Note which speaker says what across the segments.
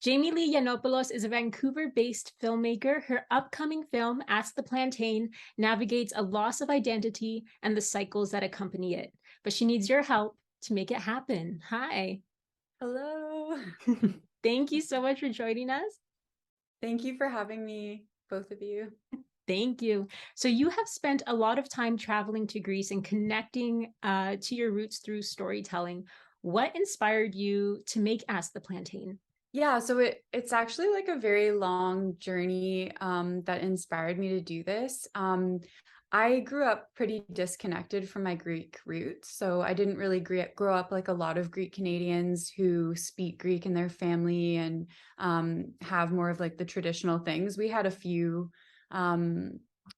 Speaker 1: Jaime Leigh Gianopoulos is a Vancouver-based filmmaker. Her upcoming film, Ask the Plantain, navigates a loss of identity and the cycles that accompany it. But she needs your help to make it happen. Hi.
Speaker 2: Hello.
Speaker 1: Thank you so much for joining us.
Speaker 2: Thank you for having me, both of you.
Speaker 1: Thank you. So you have spent a lot of time traveling to Greece and connecting to your roots through storytelling. What inspired you to make Ask the Plantain?
Speaker 2: Yeah, so it's actually like a very long journey that inspired me to do this. I grew up pretty disconnected from my Greek roots. So I didn't really grow up like a lot of Greek Canadians who speak Greek in their family and have more of like the traditional things. We had a few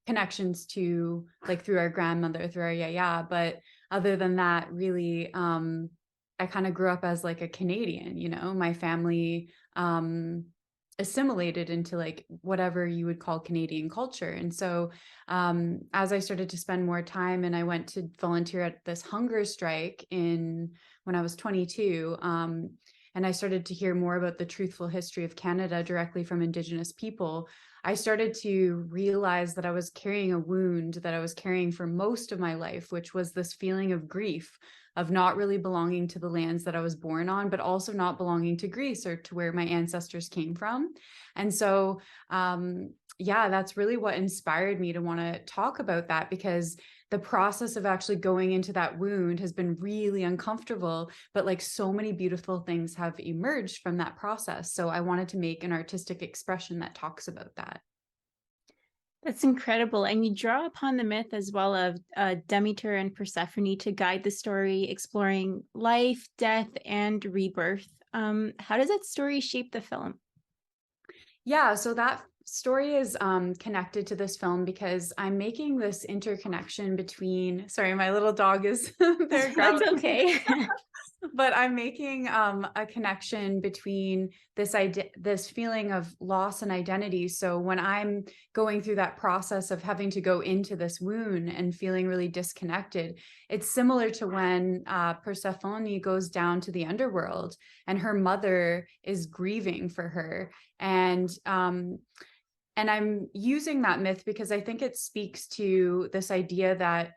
Speaker 2: connections to like through our grandmother, through our yaya, but other than that, really, I kind of grew up as like a Canadian, my family assimilated into like whatever you would call Canadian culture. And so as I started to spend more time and I went to volunteer at this hunger strike when I was 22, and I started to hear more about the truthful history of Canada directly from Indigenous people, I started to realize that I was carrying a wound that I was carrying for most of my life, which was this feeling of grief, of not really belonging to the lands that I was born on, but also not belonging to Greece or to where my ancestors came from. And so, yeah, that's really what inspired me to want to talk about that, because the process of actually going into that wound has been really uncomfortable, but like so many beautiful things have emerged from that process. So I wanted to make an artistic expression that talks about that.
Speaker 1: That's incredible. And you draw upon the myth as well of Demeter and Persephone to guide the story, exploring life, death, and rebirth. How does that story shape the film?
Speaker 2: Yeah, so that story is connected to this film because I'm making this interconnection between, sorry, my little dog is there.
Speaker 1: That's okay.
Speaker 2: But I'm making a connection between this feeling of loss and identity. So when I'm going through that process of having to go into this wound and feeling really disconnected, it's similar to when Persephone goes down to the underworld and her mother is grieving for her. And I'm using that myth because I think it speaks to this idea that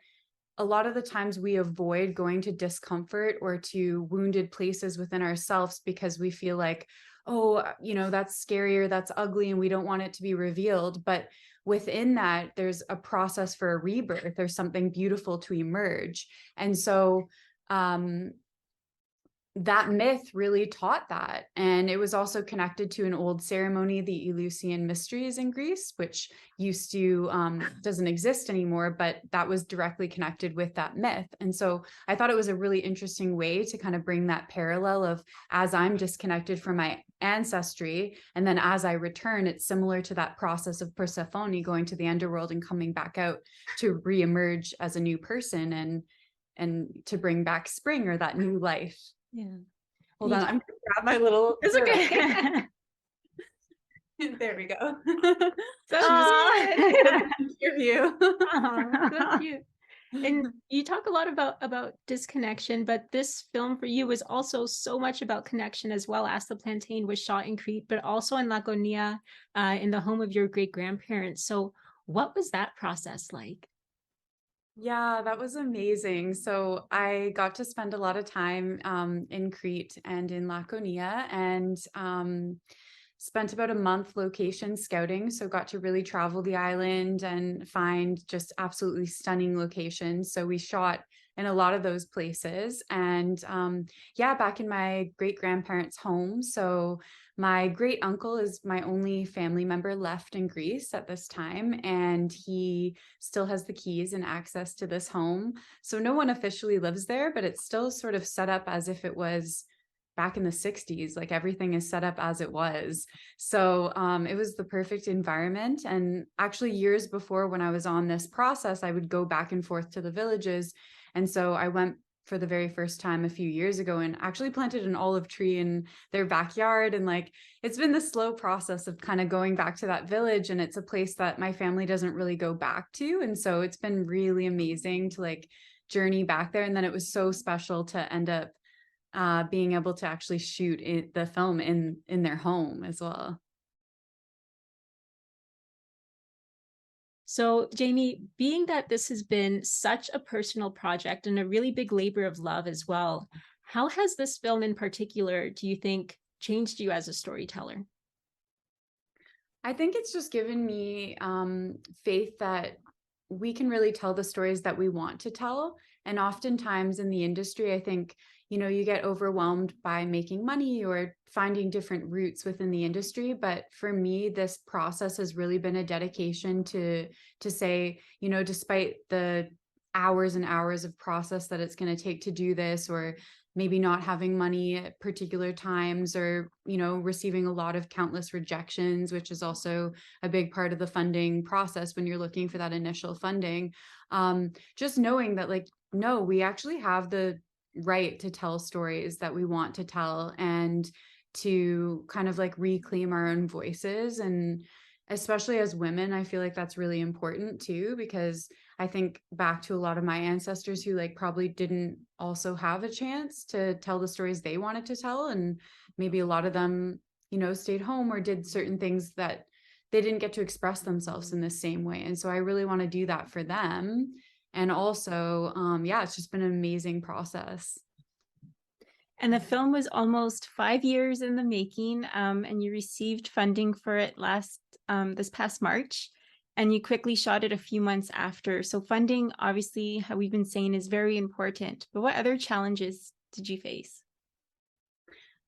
Speaker 2: a lot of the times we avoid going to discomfort or to wounded places within ourselves because we feel like, oh, that's scary or that's ugly and we don't want it to be revealed. But within that, there's a process for a rebirth. There's something beautiful to emerge. And so that myth really taught that. And it was also connected to an old ceremony, the Eleusinian Mysteries in Greece, which used to, doesn't exist anymore, but that was directly connected with that myth. And so I thought it was a really interesting way to kind of bring that parallel of, as I'm disconnected from my ancestry, and then as I return, it's similar to that process of Persephone going to the underworld and coming back out to reemerge as a new person and to bring back spring or that new life.
Speaker 1: Yeah.
Speaker 2: Hold on, I'm gonna grab my little.
Speaker 1: It's okay.
Speaker 2: There we go.
Speaker 1: So
Speaker 2: Your view.
Speaker 1: so cute. And you talk a lot about disconnection, but this film for you was also so much about connection as well. As the Plantain was shot in Crete, but also in Laconia, in the home of your great grandparents. So, what was that process like?
Speaker 2: Yeah, that was amazing. So I got to spend a lot of time in Crete and in Laconia, and spent about a month location scouting. So got to really travel the island and find just absolutely stunning locations. So we shot in a lot of those places. And yeah, back in my great grandparents' home. So my great uncle is my only family member left in Greece at this time, and he still has the keys and access to this home. So no one officially lives there, but it's still sort of set up as if it was back in the 60s, like everything is set up as it was. So it was the perfect environment. And actually years before, when I was on this process, I would go back and forth to the villages. And so I went for the very first time a few years ago and actually planted an olive tree in their backyard. And like, it's been the slow process of kind of going back to that village. And it's a place that my family doesn't really go back to. And so it's been really amazing to like journey back there. And then it was so special to end up being able to actually shoot the film in their home as well.
Speaker 1: So, Jaime, being that this has been such a personal project and a really big labor of love as well, how has this film in particular, do you think, changed you as a storyteller?
Speaker 2: I think it's just given me faith that we can really tell the stories that we want to tell. And oftentimes in the industry, I think, you get overwhelmed by making money or finding different routes within the industry. But for me, this process has really been a dedication to say, despite the hours and hours of process that it's going to take to do this, or maybe not having money at particular times, or receiving a lot of countless rejections, which is also a big part of the funding process when you're looking for that initial funding. Just knowing that, like, no, we actually have the right to tell stories that we want to tell, and to kind of like reclaim our own voices. And especially as women, I feel like that's really important too, because I think back to a lot of my ancestors who like probably didn't also have a chance to tell the stories they wanted to tell. And maybe a lot of them, stayed home or did certain things that they didn't get to express themselves in the same way. And so I really want to do that for them. And also, yeah, it's just been an amazing process.
Speaker 1: And the film was almost 5 years in the making, and you received funding for it this past March, and you quickly shot it a few months after. So funding, obviously, how we've been saying, is very important. But what other challenges did you face?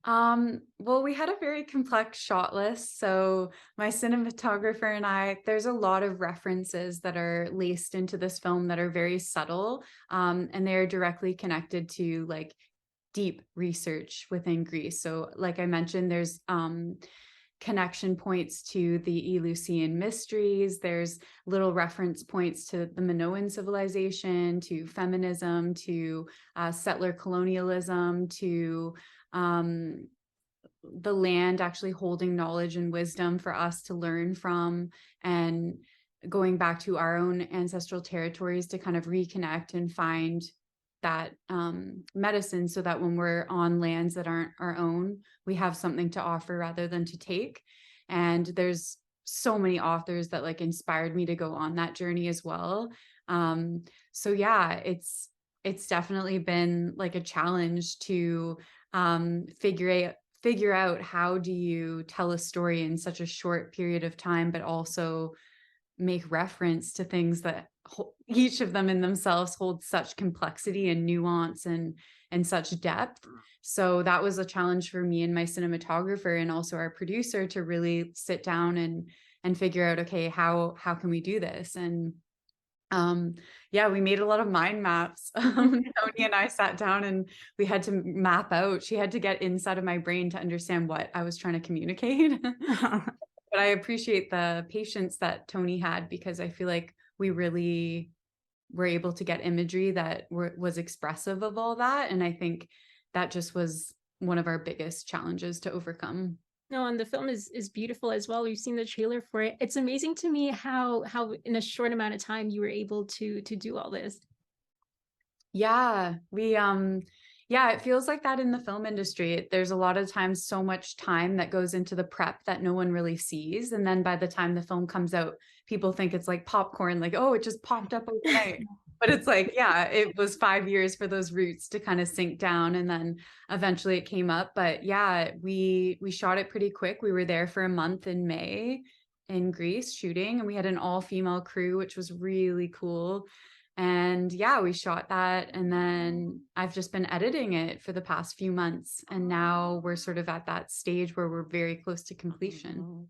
Speaker 2: Well, we had a very complex shot list. So my cinematographer and I, there's a lot of references that are laced into this film that are very subtle. And they're directly connected to like deep research within Greece. So like I mentioned, there's connection points to the Eleusinian mysteries. There's little reference points to the Minoan civilization, to feminism, to settler colonialism, to the land actually holding knowledge and wisdom for us to learn from, and going back to our own ancestral territories to kind of reconnect and find that medicine, so that when we're on lands that aren't our own, we have something to offer rather than to take. And there's so many authors that like inspired me to go on that journey as well. So yeah, it's definitely been like a challenge to figure out how do you tell a story in such a short period of time, but also make reference to things that each of them in themselves hold such complexity and nuance and such depth. So that was a challenge for me and my cinematographer and also our producer to really sit down and figure out, okay, how can we do this? And yeah, we made a lot of mind maps. Tony and I sat down and we had to map out. She had to get inside of my brain to understand what I was trying to communicate. But I appreciate the patience that Tony had, because I feel like we really were able to get imagery that was expressive of all that. And I think that just was one of our biggest challenges to overcome.
Speaker 1: No, and the film is beautiful as well. We've seen the trailer for it. It's amazing to me how in a short amount of time you were able to do all this.
Speaker 2: Yeah, yeah, it feels like that in the film industry. There's a lot of times so much time that goes into the prep that no one really sees. And then by the time the film comes out, people think it's like popcorn, like, oh, it just popped up overnight. But it's like, yeah, it was 5 years for those roots to kind of sink down, and then eventually it came up. But yeah, we shot it pretty quick. We were there for a month in May in Greece shooting, and we had an all-female crew, which was really cool. And yeah, we shot that. And then I've just been editing it for the past few months. And now we're sort of at that stage where we're very close to completion.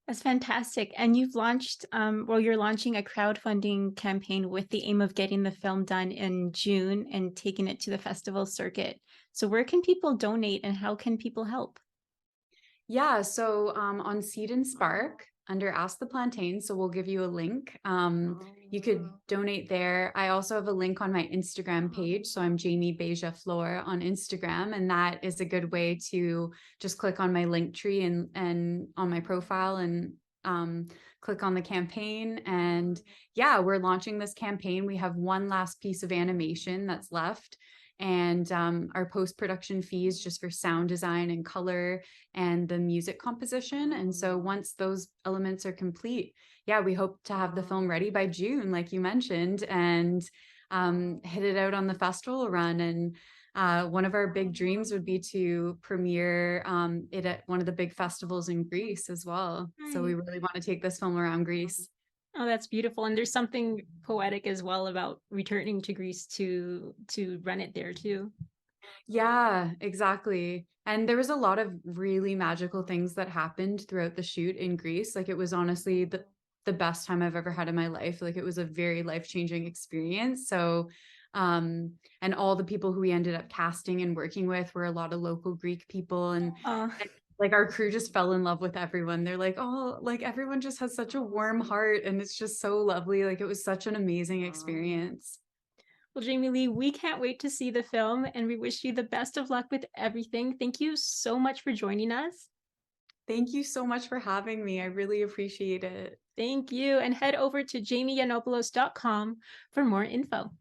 Speaker 1: That's fantastic. And you've launched, well, you're launching a crowdfunding campaign with the aim of getting the film done in June and taking it to the festival circuit. So where can people donate and how can people help?
Speaker 2: Yeah, so on Seed and Spark under Ask the Plantain, so we'll give you a link. You could donate there. I also have a link on my Instagram page. So I'm Jaime Beja Flor on Instagram, and that is a good way to just click on my link tree and on my profile and click on the campaign. And yeah, we're launching this campaign. We have one last piece of animation that's left. and our post-production fees just for sound design and color and the music composition. And so once those elements are complete, yeah, we hope to have the film ready by June, like you mentioned, and hit it out on the festival run. And one of our big dreams would be to premiere it at one of the big festivals in Greece as well. So we
Speaker 1: Right.
Speaker 2: really want to take this film around Greece.
Speaker 1: Oh, that's beautiful. And there's something poetic as well about returning to Greece to run it there too.
Speaker 2: Yeah, exactly. And there was a lot of really magical things that happened throughout the shoot in Greece. Like it was honestly the best time I've ever had in my life. Like it was a very life-changing experience. So and all the people who we ended up casting and working with were a lot of local Greek people,
Speaker 1: Uh,
Speaker 2: and like our crew just fell in love with everyone. They're like, "Oh, like everyone just has such a warm heart and it's just so lovely." Like it was such an amazing experience.
Speaker 1: well, Jaime Leigh, we can't wait to see the film and we wish you the best of luck with everything. Thank you so much for joining us.
Speaker 2: Thank you so much for having me. I really appreciate it.
Speaker 1: Thank you. And head over to JaimeYanopoulos.com for more info.